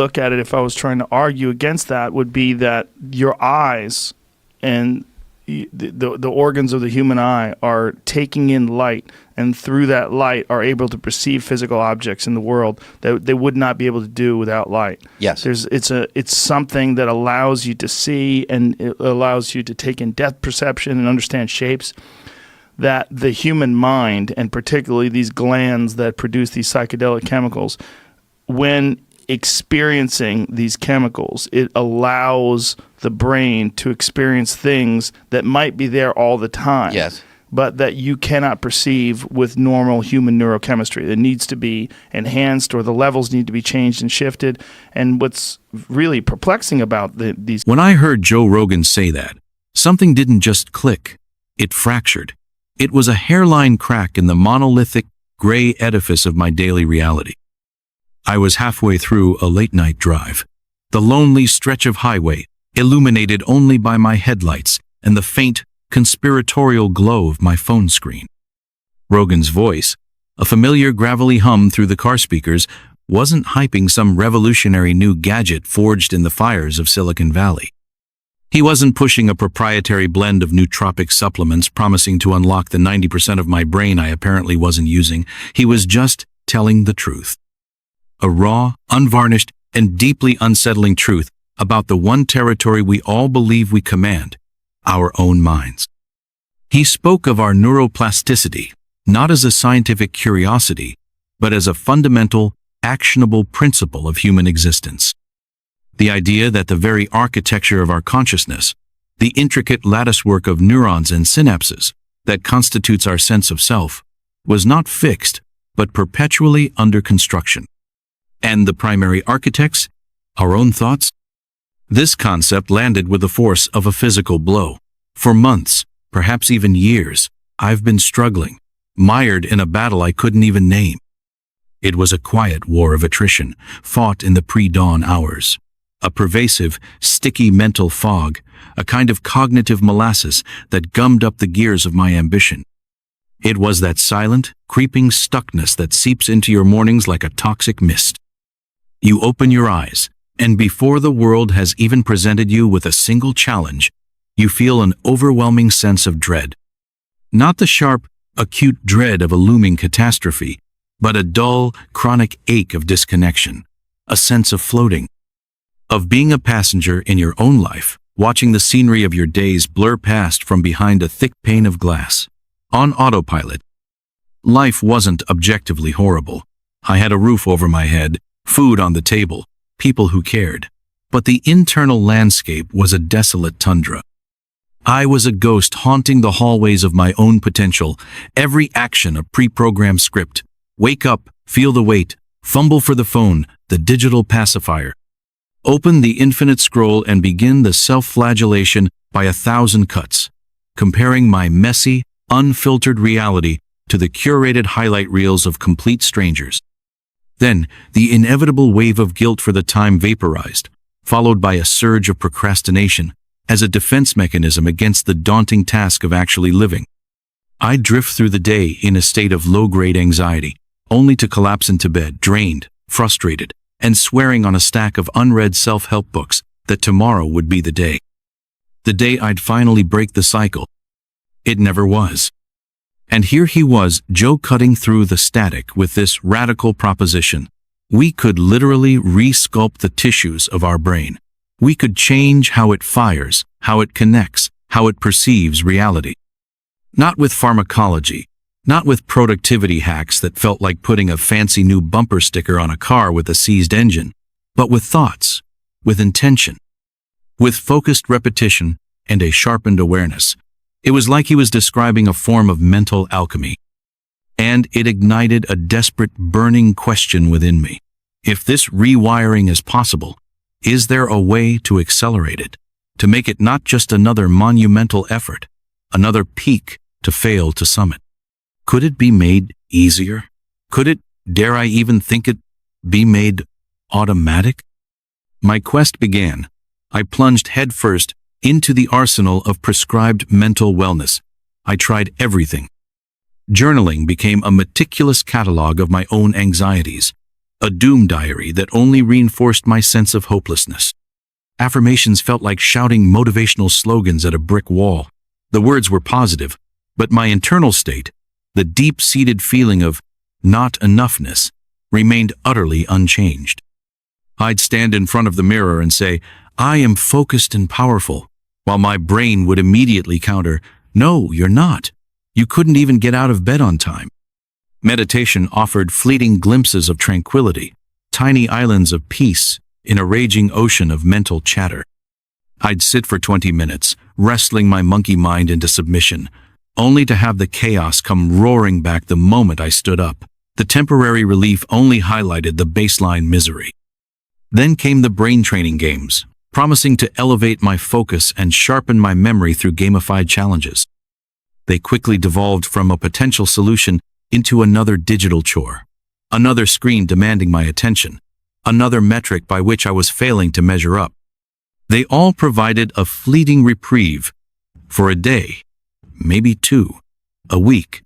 look at it, if I was trying to argue against that, would be that your eyes and the organs of the human eye are taking in light, and through that light are able to perceive physical objects in the world that they would not be able to do without light. Yes. It's something that allows you to see, and it allows you to take in depth perception and understand shapes that the human mind, and particularly these glands that produce these psychedelic chemicals, when experiencing these chemicals, it allows the brain to experience things that might be there all the time, yes, but that you cannot perceive with normal human neurochemistry. It needs to be enhanced, or the levels need to be changed and shifted. And what's really perplexing about these... When I heard Joe Rogan say that, something didn't just click, it fractured. It was a hairline crack in the monolithic, gray edifice of my daily reality. I was halfway through a late-night drive, the lonely stretch of highway, illuminated only by my headlights and the faint, conspiratorial glow of my phone screen. Rogan's voice, a familiar gravelly hum through the car speakers, wasn't hyping some revolutionary new gadget forged in the fires of Silicon Valley. He wasn't pushing a proprietary blend of nootropic supplements promising to unlock the 90% of my brain I apparently wasn't using. He was just telling the truth. A raw, unvarnished, and deeply unsettling truth about the one territory we all believe we command, our own minds. He spoke of our neuroplasticity, not as a scientific curiosity, but as a fundamental, actionable principle of human existence. The idea that the very architecture of our consciousness, the intricate latticework of neurons and synapses that constitutes our sense of self, was not fixed, but perpetually under construction. And the primary architects, our own thoughts? This concept landed with the force of a physical blow. For months, perhaps even years, I've been struggling, mired in a battle I couldn't even name. It was a quiet war of attrition, fought in the pre-dawn hours. A pervasive, sticky mental fog, a kind of cognitive molasses that gummed up the gears of my ambition. It was that silent, creeping stuckness that seeps into your mornings like a toxic mist. You open your eyes, and before the world has even presented you with a single challenge, you feel an overwhelming sense of dread. Not the sharp, acute dread of a looming catastrophe, but a dull, chronic ache of disconnection, a sense of floating, of being a passenger in your own life, watching the scenery of your days blur past from behind a thick pane of glass, on autopilot. Life wasn't objectively horrible. I had a roof over my head, food on the table, people who cared. But the internal landscape was a desolate tundra. I was a ghost haunting the hallways of my own potential, every action a pre-programmed script. Wake up, feel the weight, fumble for the phone, the digital pacifier. Open the infinite scroll and begin the self-flagellation by 1,000 cuts, comparing my messy, unfiltered reality to the curated highlight reels of complete strangers. Then, the inevitable wave of guilt for the time vaporized, followed by a surge of procrastination as a defense mechanism against the daunting task of actually living. I'd drift through the day in a state of low-grade anxiety, only to collapse into bed, drained, frustrated, and swearing on a stack of unread self-help books that tomorrow would be the day. The day I'd finally break the cycle. It never was. And here he was, Joe, cutting through the static with this radical proposition. We could literally re-sculpt the tissues of our brain. We could change how it fires, how it connects, how it perceives reality. Not with pharmacology, not with productivity hacks that felt like putting a fancy new bumper sticker on a car with a seized engine, but with thoughts, with intention, with focused repetition and a sharpened awareness. It was like he was describing a form of mental alchemy. And it ignited a desperate, burning question within me. If this rewiring is possible, is there a way to accelerate it, to make it not just another monumental effort, another peak to fail to summit? Could it be made easier? Could it, dare I even think it, be made automatic? My quest began. I plunged headfirst into the arsenal of prescribed mental wellness. I tried everything. Journaling became a meticulous catalog of my own anxieties. a doom diary that only reinforced my sense of hopelessness. Affirmations felt like shouting motivational slogans at a brick wall. The words were positive, but my internal state, the deep-seated feeling of not enoughness, remained utterly unchanged. I'd stand in front of the mirror and say, "I am focused and powerful," while my brain would immediately counter, "No, you're not. You couldn't even get out of bed on time." Meditation offered fleeting glimpses of tranquility, tiny islands of peace in a raging ocean of mental chatter. I'd sit for 20 minutes, wrestling my monkey mind into submission, only to have the chaos come roaring back the moment I stood up. The temporary relief only highlighted the baseline misery. Then came the brain training games, promising to elevate my focus and sharpen my memory through gamified challenges. They quickly devolved from a potential solution into another digital chore, another screen demanding my attention, another metric by which I was failing to measure up. They all provided a fleeting reprieve for a day, maybe two, a week,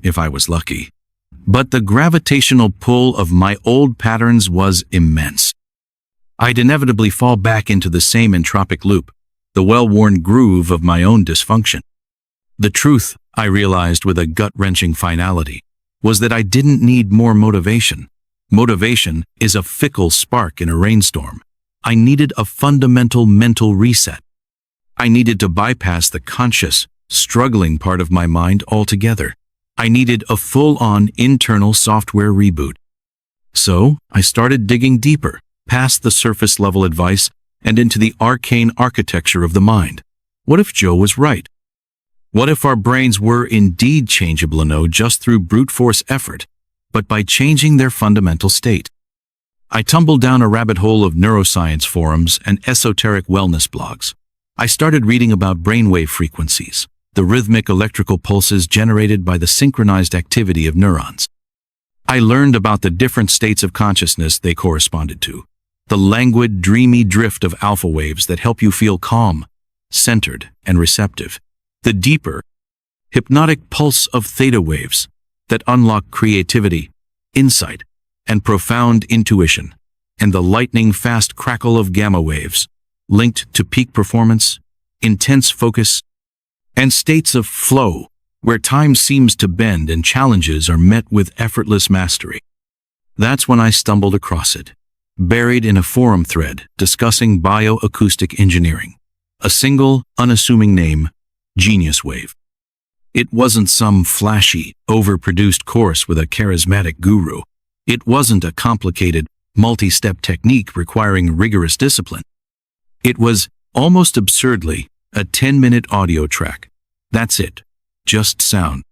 if I was lucky. But the gravitational pull of my old patterns was immense. I'd inevitably fall back into the same entropic loop, the well-worn groove of my own dysfunction. The truth, I realized with a gut-wrenching finality, was that I didn't need more motivation. Motivation is a fickle spark in a rainstorm. I needed a fundamental mental reset. I needed to bypass the conscious, struggling part of my mind altogether. I needed a full-on internal software reboot. So, I started digging deeper, past the surface-level advice and into the arcane architecture of the mind. What if Joe was right? What if our brains were indeed changeable enough just through brute force effort, but by changing their fundamental state? I tumbled down a rabbit hole of neuroscience forums and esoteric wellness blogs. I started reading about brainwave frequencies, the rhythmic electrical pulses generated by the synchronized activity of neurons. I learned about the different states of consciousness they corresponded to, the languid, dreamy drift of alpha waves that help you feel calm, centered, and receptive, the deeper, hypnotic pulse of theta waves that unlock creativity, insight, and profound intuition, and the lightning-fast crackle of gamma waves, linked to peak performance, intense focus, and states of flow, where time seems to bend and challenges are met with effortless mastery. That's when I stumbled across it, buried in a forum thread discussing bioacoustic engineering. A single, unassuming name, Genius Wave. It wasn't some flashy, overproduced course with a charismatic guru. It wasn't a complicated, multi-step technique requiring rigorous discipline. It was, almost absurdly, a 10-minute audio track. That's it. Just sound.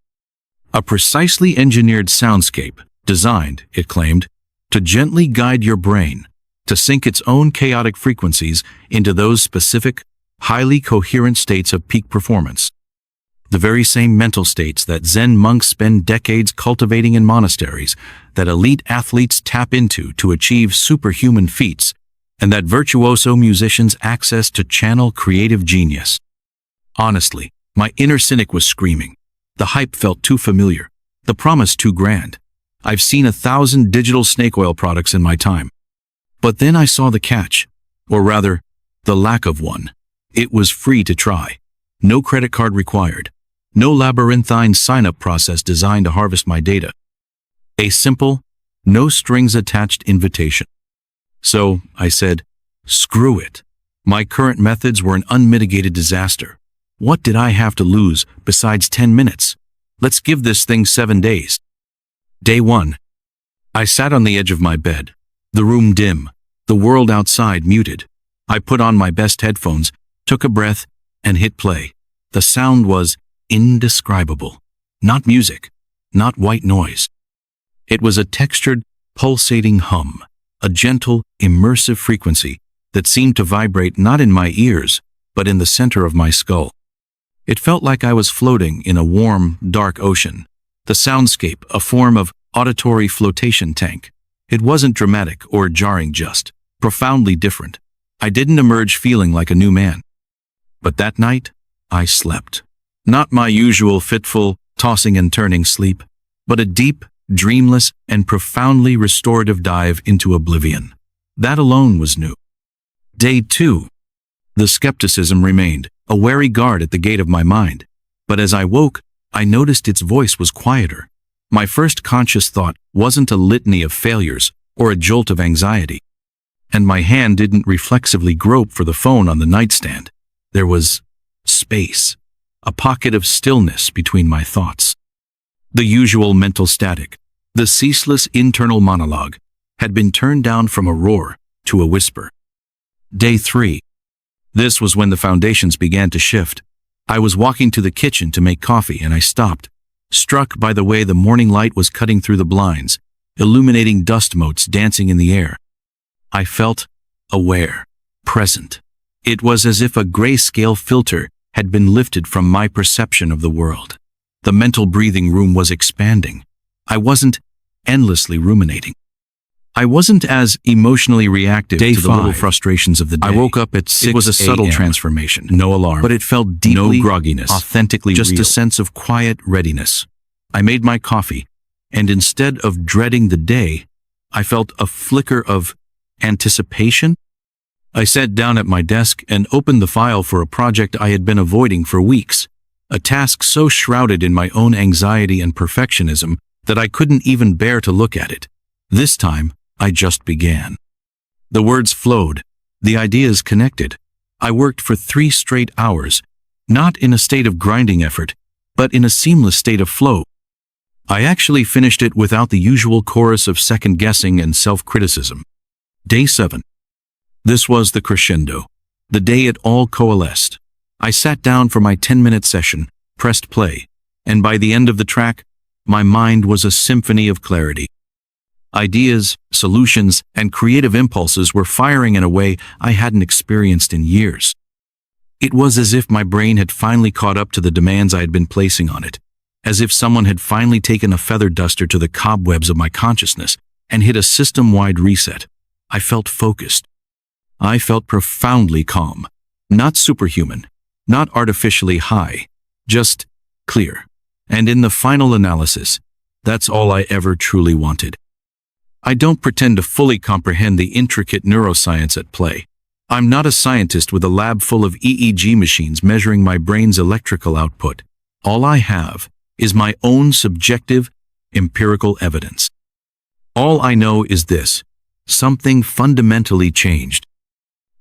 A precisely engineered soundscape, designed, it claimed, to gently guide your brain, to sync its own chaotic frequencies into those specific, highly coherent states of peak performance. The very same mental states that Zen monks spend decades cultivating in monasteries, that elite athletes tap into to achieve superhuman feats, and that virtuoso musicians access to channel creative genius. Honestly, my inner cynic was screaming. The hype felt too familiar, the promise too grand. I've seen 1,000 digital snake oil products in my time. But then I saw the catch, or rather, the lack of one. It was free to try. No credit card required. No labyrinthine sign-up process designed to harvest my data. A simple, no-strings-attached invitation. So, I said, screw it. My current methods were an unmitigated disaster. What did I have to lose besides 10 minutes? Let's give this thing 7 days. Day 1. I sat on the edge of my bed, the room dim, the world outside muted. I put on my best headphones, took a breath, and hit play. The sound was indescribable. Not music, not white noise. It was a textured, pulsating hum, a gentle, immersive frequency that seemed to vibrate not in my ears, but in the center of my skull. It felt like I was floating in a warm, dark ocean, the soundscape a form of auditory flotation tank. It wasn't dramatic or jarring, just profoundly different. I didn't emerge feeling like a new man. But that night, I slept. Not my usual fitful, tossing and turning sleep, but a deep, dreamless, and profoundly restorative dive into oblivion. That alone was new. Day 2. The skepticism remained, a wary guard at the gate of my mind. But as I woke, I noticed its voice was quieter. My first conscious thought wasn't a litany of failures or a jolt of anxiety. And my hand didn't reflexively grope for the phone on the nightstand. There was space, a pocket of stillness between my thoughts. The usual mental static, the ceaseless internal monologue, had been turned down from a roar to a whisper. Day 3. This was when the foundations began to shift. I was walking to the kitchen to make coffee and I stopped, struck by the way the morning light was cutting through the blinds, illuminating dust motes dancing in the air. I felt aware, present. It was as if a grayscale filter had been lifted from my perception of the world. The mental breathing room was expanding. I wasn't endlessly ruminating. I wasn't as emotionally reactive to the little frustrations of the day. I woke up at 6 a.m. It was a subtle transformation. No alarm. But it felt deeply, no grogginess, authentically just real. A sense of quiet readiness. I made my coffee, and instead of dreading the day, I felt a flicker of anticipation. I sat down at my desk and opened the file for a project I had been avoiding for weeks, a task so shrouded in my own anxiety and perfectionism that I couldn't even bear to look at it. This time, I just began. The words flowed, the ideas connected. I worked for 3 straight hours, not in a state of grinding effort, but in a seamless state of flow. I actually finished it without the usual chorus of second-guessing and self-criticism. Day 7. This was the crescendo, the day it all coalesced. I sat down for my 10-minute session, pressed play, and by the end of the track, my mind was a symphony of clarity. Ideas, solutions, and creative impulses were firing in a way I hadn't experienced in years. It was as if my brain had finally caught up to the demands I had been placing on it, as if someone had finally taken a feather duster to the cobwebs of my consciousness and hit a system-wide reset. I felt focused. I felt profoundly calm, not superhuman, not artificially high, just clear. And in the final analysis, that's all I ever truly wanted. I don't pretend to fully comprehend the intricate neuroscience at play. I'm not a scientist with a lab full of EEG machines measuring my brain's electrical output. All I have is my own subjective, empirical evidence. All I know is this: something fundamentally changed.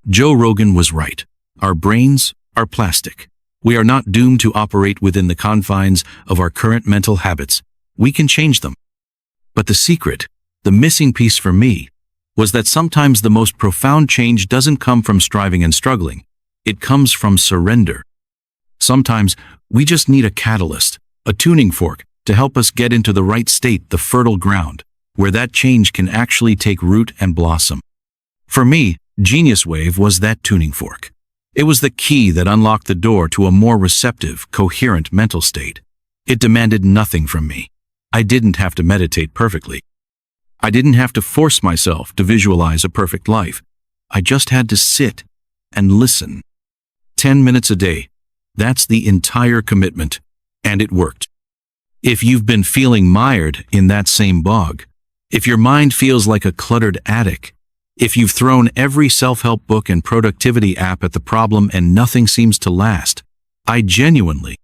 Joe Rogan was right. Our brains are plastic. We are not doomed to operate within the confines of our current mental habits. We can change them. But the secret, the missing piece for me, was that sometimes the most profound change doesn't come from striving and struggling. It comes from surrender. Sometimes we just need a catalyst, a tuning fork, to help us get into the right state, the fertile ground, where that change can actually take root and blossom. For me, Genius Wave was that tuning fork. It was the key that unlocked the door to a more receptive, coherent mental state. It demanded nothing from me. I didn't have to meditate perfectly. I didn't have to force myself to visualize a perfect life. I just had to sit and listen. 10 minutes a day. That's the entire commitment. And it worked. If you've been feeling mired in that same bog, if your mind feels like a cluttered attic, if you've thrown every self-help book and productivity app at the problem and nothing seems to last, I genuinely,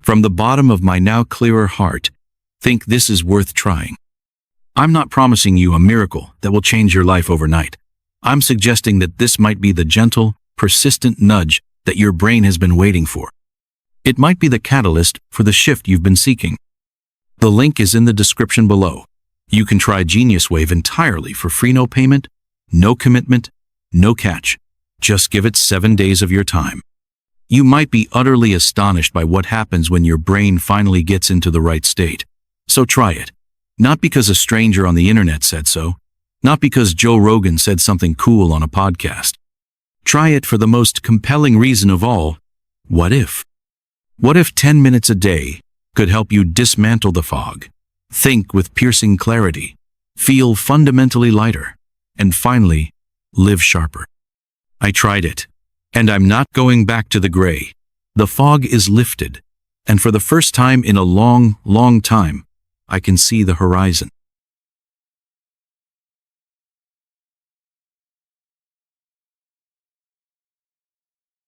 from the bottom of my now clearer heart, think this is worth trying. I'm not promising you a miracle that will change your life overnight. I'm suggesting that this might be the gentle, persistent nudge that your brain has been waiting for. It might be the catalyst for the shift you've been seeking. The link is in the description below. You can try Genius Wave entirely for free, no payment, no commitment, no catch. Just give it 7 days of your time. You might be utterly astonished by what happens when your brain finally gets into the right state. So try it. Not because a stranger on the internet said so. Not because Joe Rogan said something cool on a podcast. Try it for the most compelling reason of all. What if? What if 10 minutes a day could help you dismantle the fog, think with piercing clarity, feel fundamentally lighter, and finally, live sharper? I tried it, and I'm not going back to the gray. The fog is lifted, and for the first time in a long, long time, I can see the horizon.